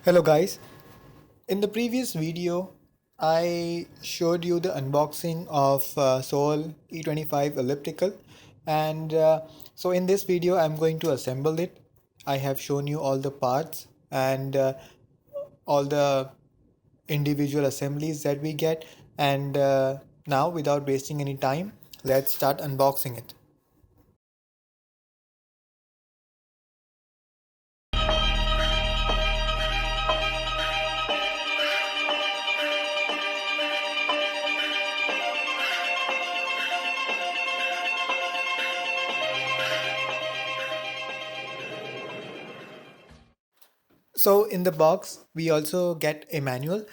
Hello guys, in the previous video I showed you the unboxing of Sole E25 elliptical and in this video I'm going to assemble it. I have shown you all the parts and all the individual assemblies that we get and now without wasting any time, let's start unboxing it. So in the box, we also get a manual.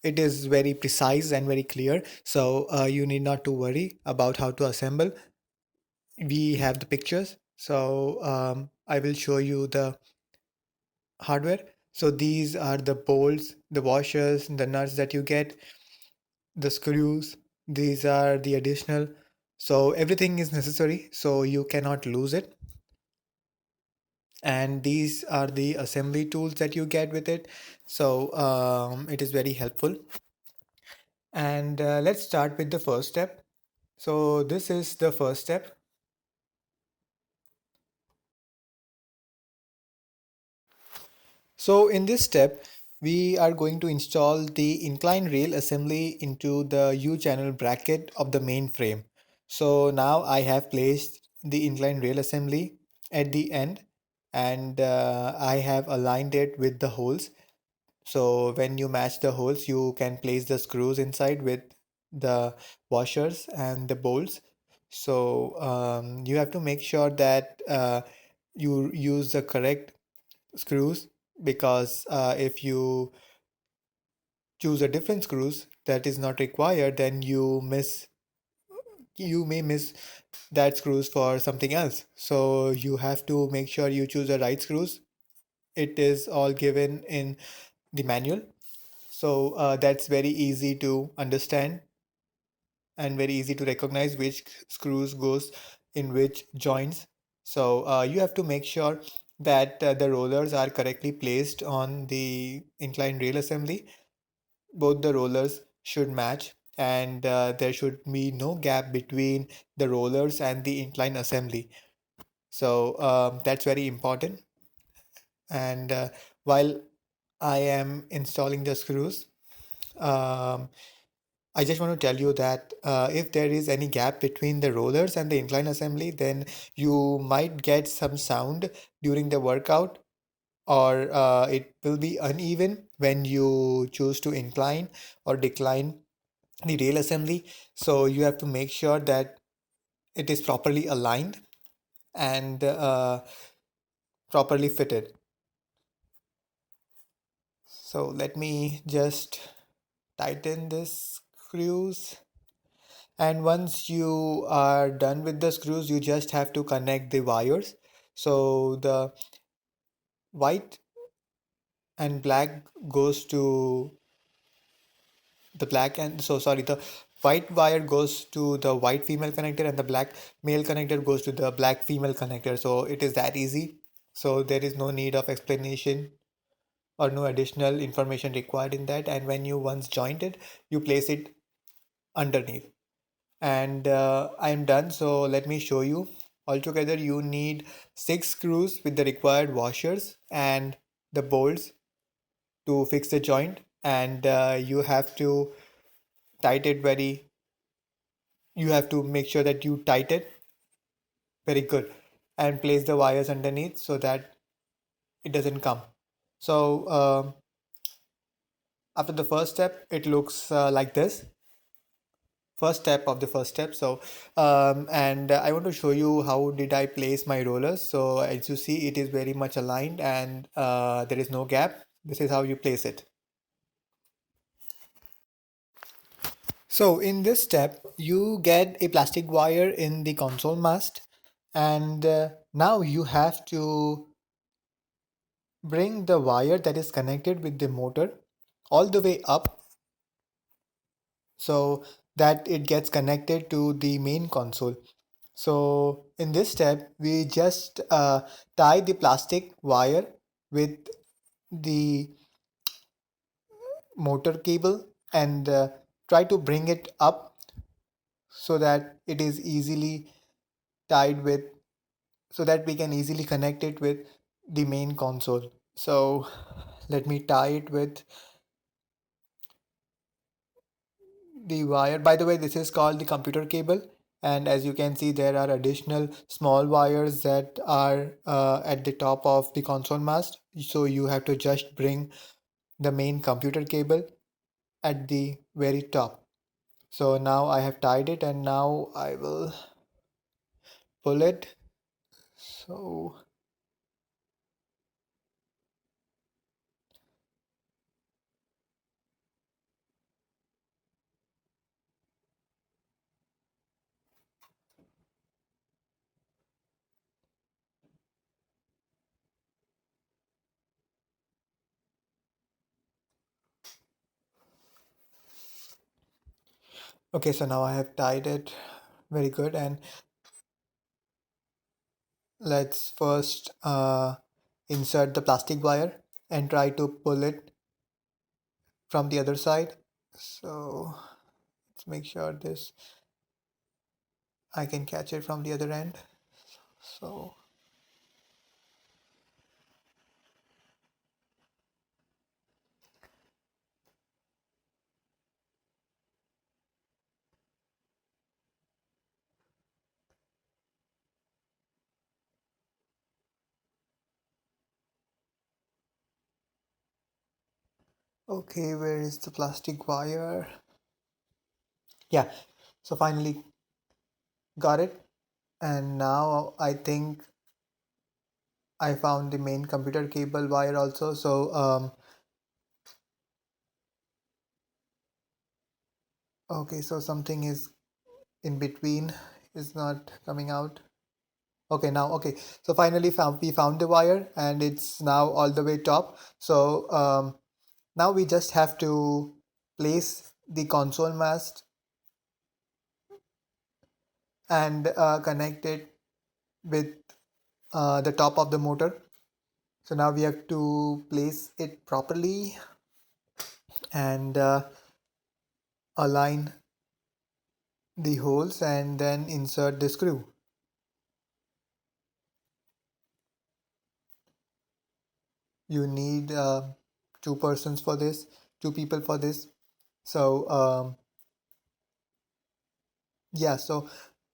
It is very precise and very clear. So you need not to worry about how to assemble. We have the pictures. So I will show you the hardware. So these are the bolts, the washers, the nuts that you get, the screws. These are the additional. So everything is necessary. So you cannot lose it. And these are the assembly tools that you get with it. So it is very helpful. And let's start with the first step. So this is the first step. So in this step, we are going to install the incline rail assembly into the U-channel bracket of the main frame. So now I have placed the incline rail assembly at the end and I have aligned it with the holes. So when you match the holes, you can place the screws inside with the washers and the bolts. So you have to make sure that you use the correct screws because if you choose a different screws that is not required, then you may miss that screws for something else. So you have to make sure you choose the right screws. It is all given in the manual. So that's very easy to understand and very easy to recognize which screws goes in which joints. So you have to make sure that the rollers are correctly placed on the inclined rail assembly. Both the rollers should match and there should be no gap between the rollers and the incline assembly. So that's very important. And while I am installing the screws, um, I just want to tell you that if there is any gap between the rollers and the incline assembly, then you might get some sound during the workout, or it will be uneven when you choose to incline or decline the rail assembly. So you have to make sure that it is properly aligned and properly fitted. So let me just tighten this screws. And once you are done with the screws, you just have to connect the wires. So the white and black goes to the black and so sorry, the white wire goes to the white female connector and the black male connector goes to the black female connector. So it is that easy. So there is no need of explanation or no additional information required in that. And when you once joint it, you place it underneath. And I am done. So let me show you. Altogether, you need 6 screws with the required washers and the bolts to fix the joint. And you have to tight it very. You have to make sure that you tight it very good and place the wires underneath so that it doesn't come. So after the first step, it looks like this. First step of the first step. So I want to show you how did I place my rollers. So as you see, it is very much aligned and there is no gap. This is how you place it. So in this step, you get a plastic wire in the console mast, and now you have to bring the wire that is connected with the motor all the way up so that it gets connected to the main console. So in this step, we just tie the plastic wire with the motor cable and try to bring it up so that it is easily tied with, so that we can easily connect it with the main console. So let me tie it with the wire. By the way, this is called the computer cable. And as you can see, there are additional small wires that are at the top of the console mast. So you have to just bring the main computer cable at the very top. So now I have tied it and now I will pull it. So okay, so now I have tied it very good, and let's first insert the plastic wire and try to pull it from the other side. So let's make sure this I can catch it from the other end. So okay, where is the plastic wire? Yeah, so finally got it. And now I think I found the main computer cable wire also. So okay, so something is in between, is not coming out. Okay, now okay. So finally we found the wire and it's now all the way top. So now we just have to place the console mast and connect it with the top of the motor. So now we have to place it properly and align the holes and then insert the screw. You need two persons for this, two people for this. So yeah, so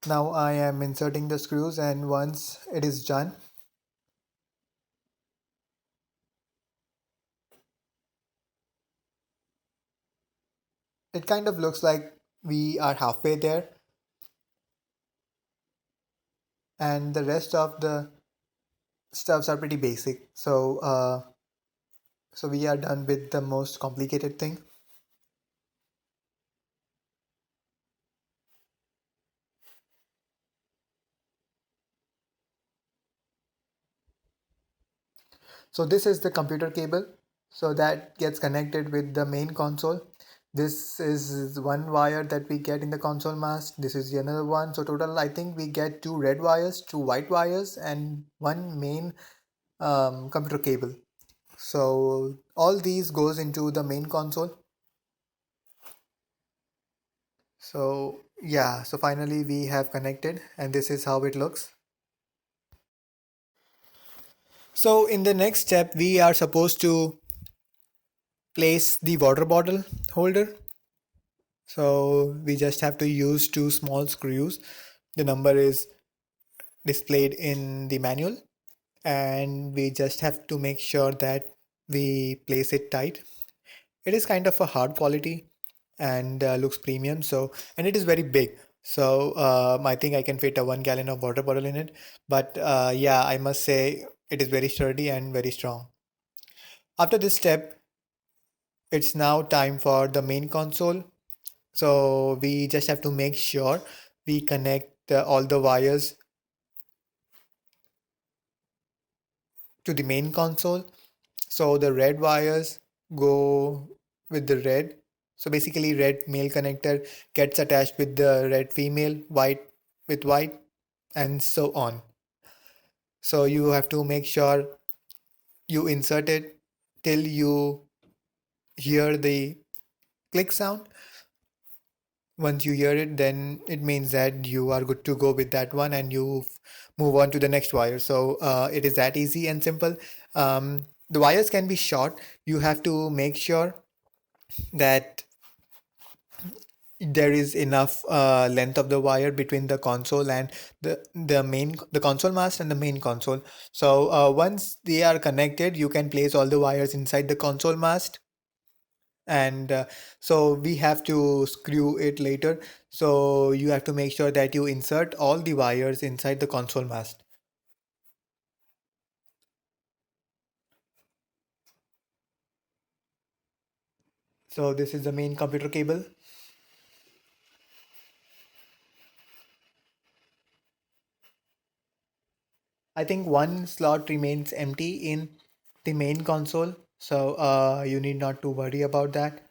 now I am inserting the screws, and once it is done, it kind of looks like we are halfway there, and the rest of the stuffs are pretty basic. So so we are done with the most complicated thing. So this is the computer cable. So that gets connected with the main console. This is one wire that we get in the console mast. This is the another one. So total, I think we get two red wires, two white wires, and one main computer cable. So all these goes into the main console. So yeah, so finally we have connected, and this is how it looks. So in the next step, we are supposed to place the water bottle holder. So we just have to use two small screws. The number is displayed in the manual, and we just have to make sure that we place it tight. It is kind of a hard quality and looks premium. So, and it is very big. So I think I can fit a 1 gallon of water bottle in it. But yeah, I must say it is very sturdy and very strong. After this step, it's now time for the main console. So we just have to make sure we connect all the wires to the main console. So the red wires go with the red. So basically red male connector gets attached with the red female, white with white, and so on. So you have to make sure you insert it till you hear the click sound. Once you hear it, then it means that you are good to go with that one and you move on to the next wire. So it is that easy and simple. The wires can be short. You have to make sure that there is enough length of the wire between the console and the console mast and the main console. So once they are connected, you can place all the wires inside the console mast, and so we have to screw it later. So you have to make sure that you insert all the wires inside the console mast. So this is the main computer cable. I think one slot remains empty in the main console, so you need not to worry about that.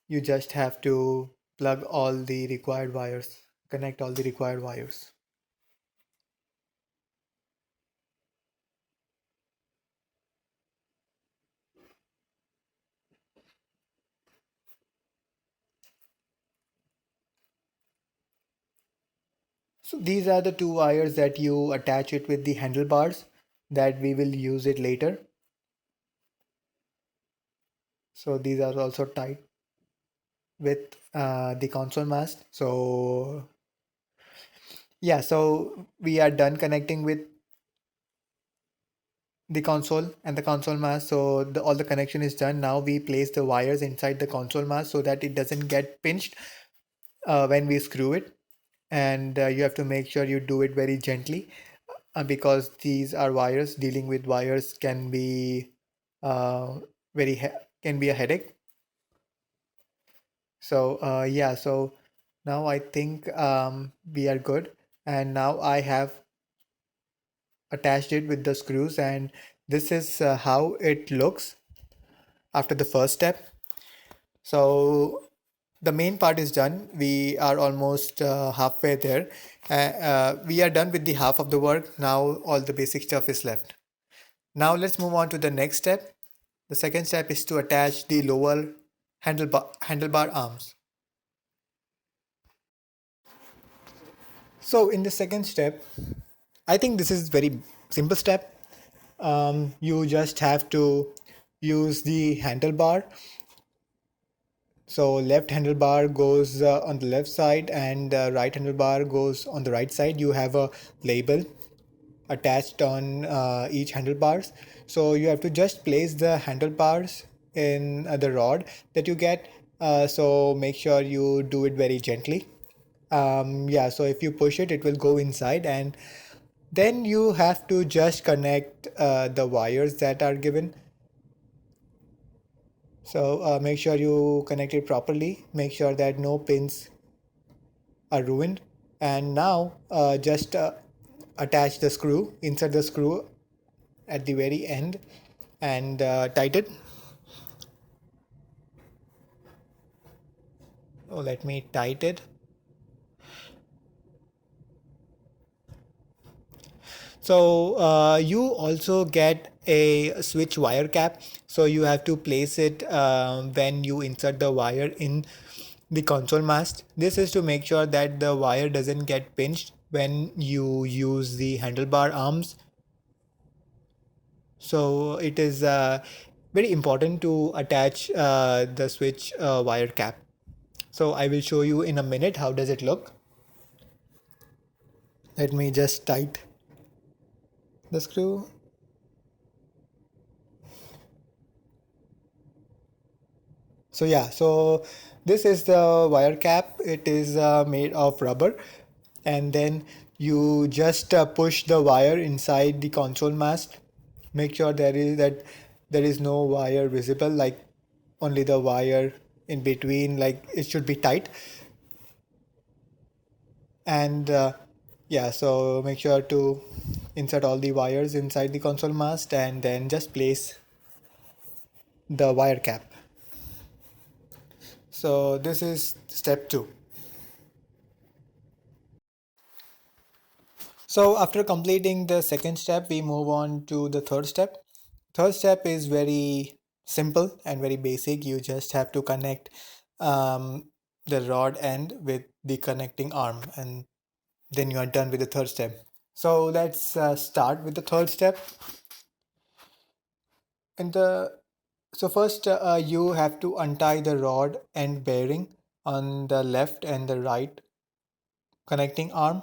You just have to plug all the required wires, connect all the required wires. So these are the two wires that you attach it with the handlebars that we will use it later. So these are also tied with the console mast. So yeah, so we are done connecting with the console and the console mast. So all the connection is done. Now we place the wires inside the console mast so that it doesn't get pinched when we screw it. And you have to make sure you do it very gently because these are wires. Dealing with wires can be uh, can be a headache. So yeah, so now I think we are good, and now I have attached it with the screws, and this is how it looks after the first step. So the main part is done. We are almost halfway there. We are done with the half of the work. Now all the basic stuff is left. Now let's move on to the next step. The second step is to attach the lower handlebar arms. So in the second step, I think this is very simple step. You just have to use the handlebar. So left handlebar goes on the left side and right handlebar goes on the right side. You have a label attached on each handlebars. So you have to just place the handlebars in the rod that you get. So make sure you do it very gently. Yeah, so if you push it, it will go inside, and then you have to just connect the wires that are given. So make sure you connect it properly. Make sure that no pins are ruined. And now just attach the screw, insert the screw at the very end and tighten. Oh, let me tighten it. So you also get a switch wire cap. So you have to place it when you insert the wire in the console mast. This is to make sure that the wire doesn't get pinched when you use the handlebar arms. So it is very important to attach the switch wire cap. So I will show you in a minute how does it look. Let me just tighten the screw. So yeah, so this is the wire cap. It is made of rubber, and then you just push the wire inside the console mast. Make sure there is no wire visible, like only the wire in between, like it should be tight. And yeah, so make sure to insert all the wires inside the console mast and then just place the wire cap. So this is step 2. So after completing the second step, we move on to the third step. Third step is very simple and very basic. You just have to connect um, the rod end with the connecting arm, and then you are done with the third step. So let's start with the third step. In the So first, you have to untie the rod end bearing on the left and the right connecting arm.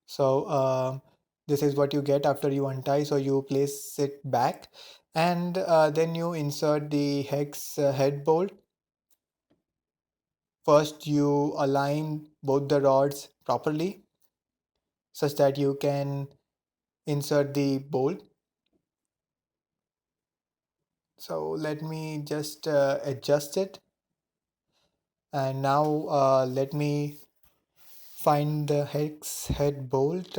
So this is what you get after you untie. So you place it back, and then you insert the hex head bolt. First, you align both the rods properly such that you can insert the bolt. So let me just adjust it, and now let me find the hex head bolt.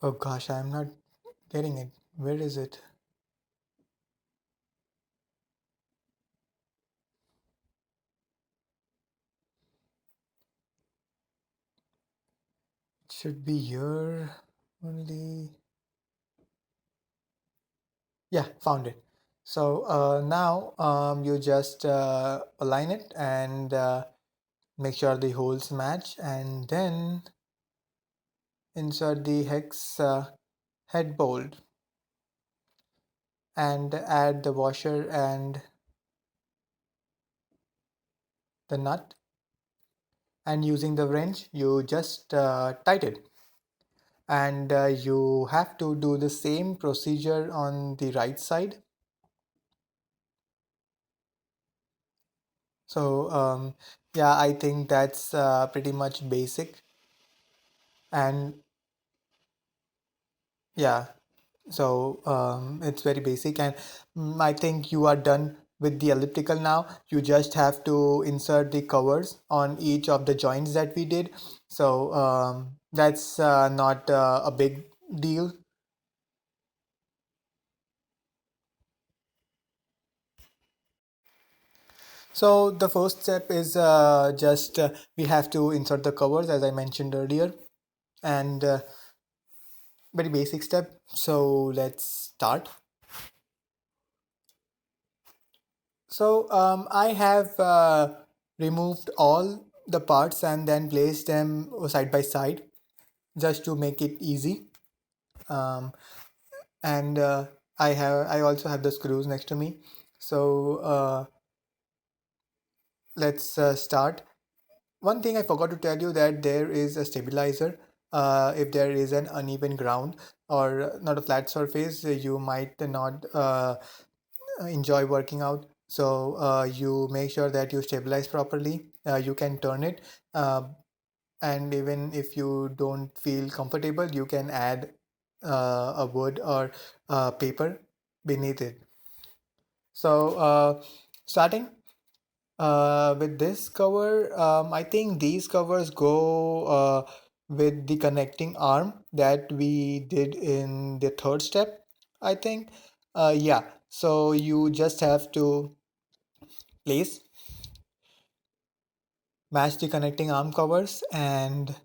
Oh gosh, I'm not getting it. Where is it? It should be here only. Yeah, found it. So now you just align it and make sure the holes match, and then insert the hex head bolt and add the washer and the nut, and using the wrench you just tighten it. And you have to do the same procedure on the right side. So yeah, I think that's pretty much basic. And yeah, so it's very basic, and I think you are done with the elliptical now. You just have to insert the covers on each of the joints that we did. So that's not a big deal. So the first step is just we have to insert the covers as I mentioned earlier, and very basic step. So let's start. So I have removed all the parts and then placed them side by side just to make it easy. Um, and I also have the screws next to me. So let's start. One thing I forgot to tell you that there is a stabilizer. If there is an uneven ground or not a flat surface, you might not enjoy working out. So you make sure that you stabilize properly. You can turn it, and even if you don't feel comfortable, you can add a wood or paper beneath it. So starting with this cover, I think these covers go with the connecting arm that we did in the third step, I think. Yeah, so you just have to place, match the connecting arm covers, and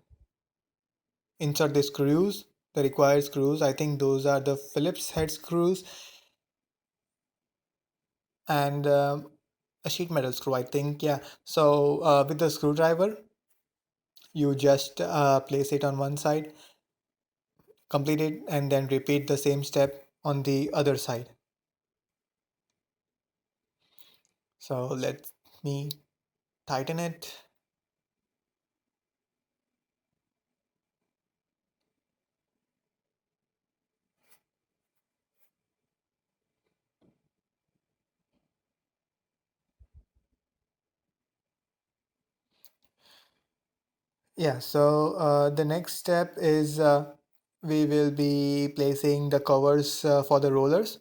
insert the screws, the required screws. I think those are the Phillips head screws, and a sheet metal screw, I think. Yeah, so with the screwdriver, you just place it on one side, complete it, and then repeat the same step on the other side. So let me tighten it. Yeah, so the next step is we will be placing the covers for the rollers.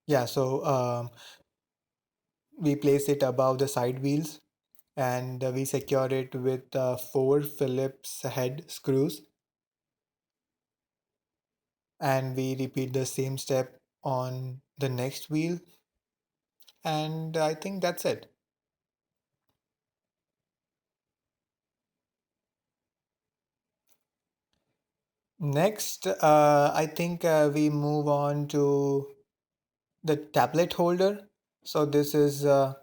Yeah, so we place it above the side wheels, and we secure it with 4 Phillips head screws. and we repeat the same step on the next wheel, and I think that's it. Next, I think we move on to the tablet holder. So this is the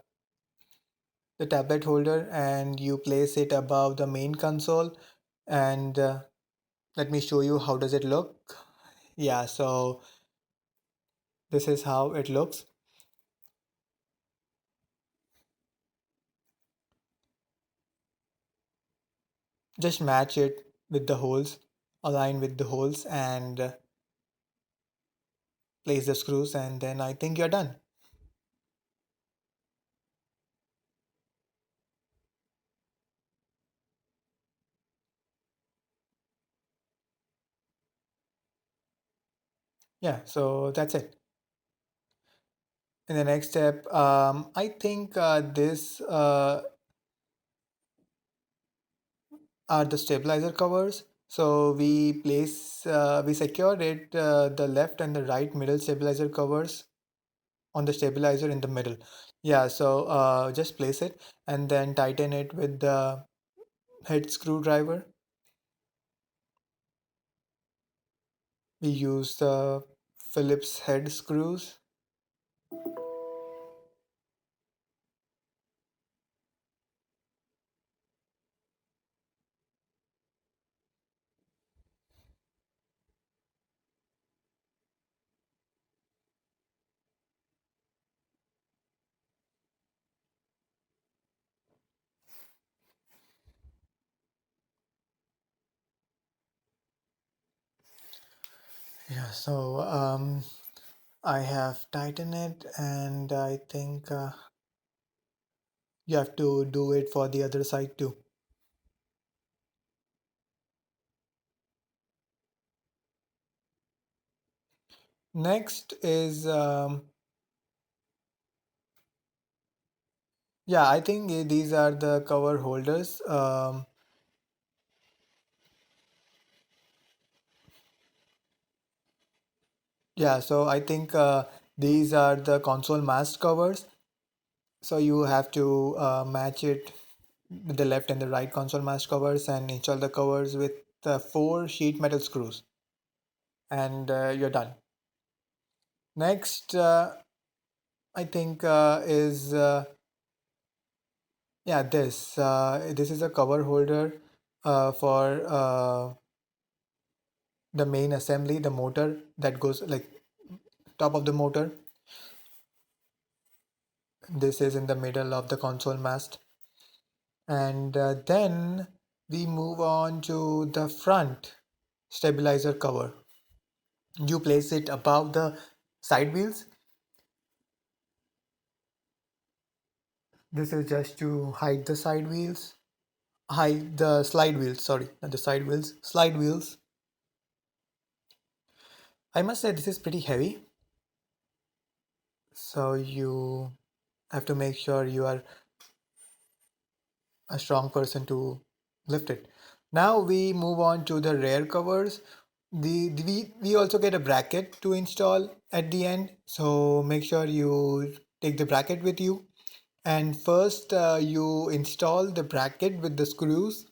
tablet holder, and you place it above the main console, and let me show you how does it look. Yeah, so this is how it looks. Just match it with the holes, align with the holes, and place the screws, and then I think you're done. Yeah, so that's it. In the next step, I think this are the stabilizer covers. So we secure it, the left and the right middle stabilizer covers on the stabilizer in the middle. Yeah, so just place it and then tighten it with the head screwdriver. We use the Phillips head screws. Yeah, so I have tightened it, and I think you have to do it for the other side too. Next is yeah, I think these are the cover holders. Yeah, so I think these are the console mast covers. So you have to match it with the left and the right console mast covers and install the covers with four sheet metal screws, and you're done. Next, I think is yeah, this is a cover holder for the main assembly, the motor that goes like top of the motor. This is in the middle of the console mast. And then we move on to the front stabilizer cover. You place it above the side wheels. This is just to hide the side wheels. Hide the slide wheels, sorry, not the side wheels, slide wheels. I must say this is pretty heavy. So you have to make sure you are a strong person to lift it. Now we move on to the rear covers. We also get a bracket to install at the end, so make sure you take the bracket with you. And first, you install the bracket with the screws.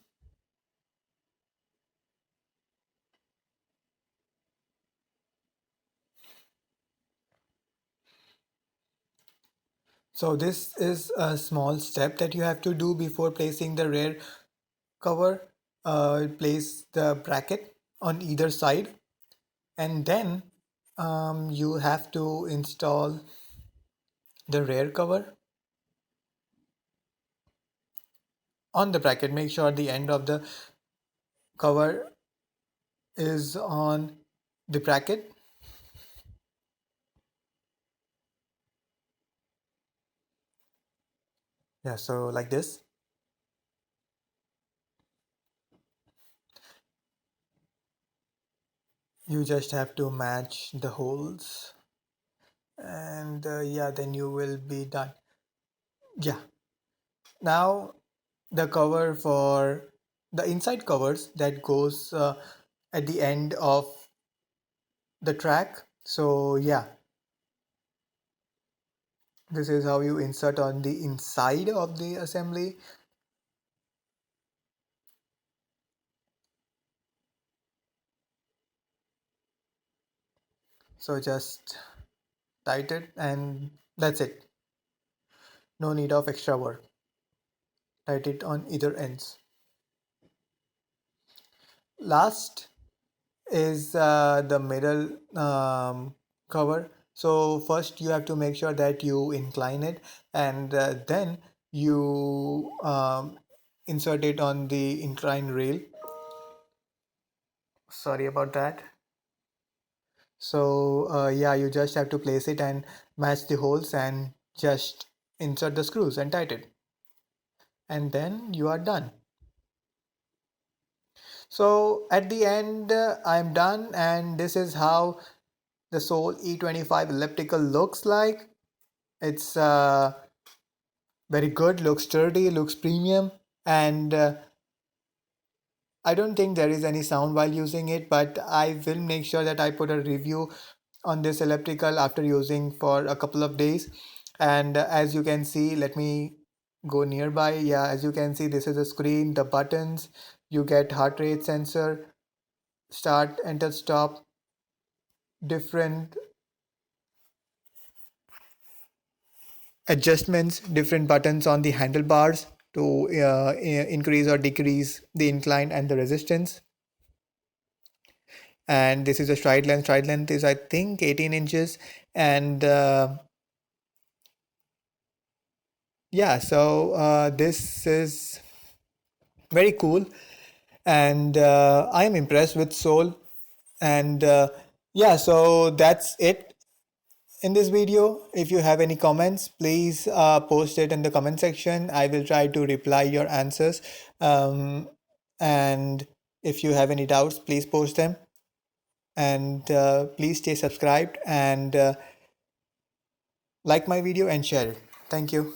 So this is a small step that you have to do before placing the rear cover. Place the bracket on either side, and then you have to install the rear cover on the bracket. Make sure the end of the cover is on the bracket. Yeah, so like this. You just have to match the holes, and yeah, then you will be done. Yeah, now the cover for the inside covers that goes at the end of the track. So yeah, this is how you insert on the inside of the assembly. So just tighten and that's it. No need of extra work. Tighten it on either ends. Last is the middle cover. So first you have to make sure that you incline it, and then you insert it on the incline rail. Sorry about that. So yeah, you just have to place it and match the holes and just insert the screws and tighten, and then you are done. So at the end, I'm done, and this is how the Sole E25 elliptical looks like. It's very good, looks sturdy, looks premium, and I don't think there is any sound while using it, but I will make sure that I put a review on this elliptical after using for a couple of days. And as you can see, let me go nearby. Yeah, as you can see, this is the screen, the buttons. You get heart rate sensor, start, enter, stop, different adjustments, different buttons on the handlebars to increase or decrease the incline and the resistance. And this is a stride length. Stride length is, I think, 18 inches. And yeah, so this is very cool. And I am impressed with Sole. And yeah, so that's it in this video. If you have any comments, please post it in the comment section. I will try to reply your answers. And if you have any doubts, please post them. And please stay subscribed and like my video and share it. Thank you.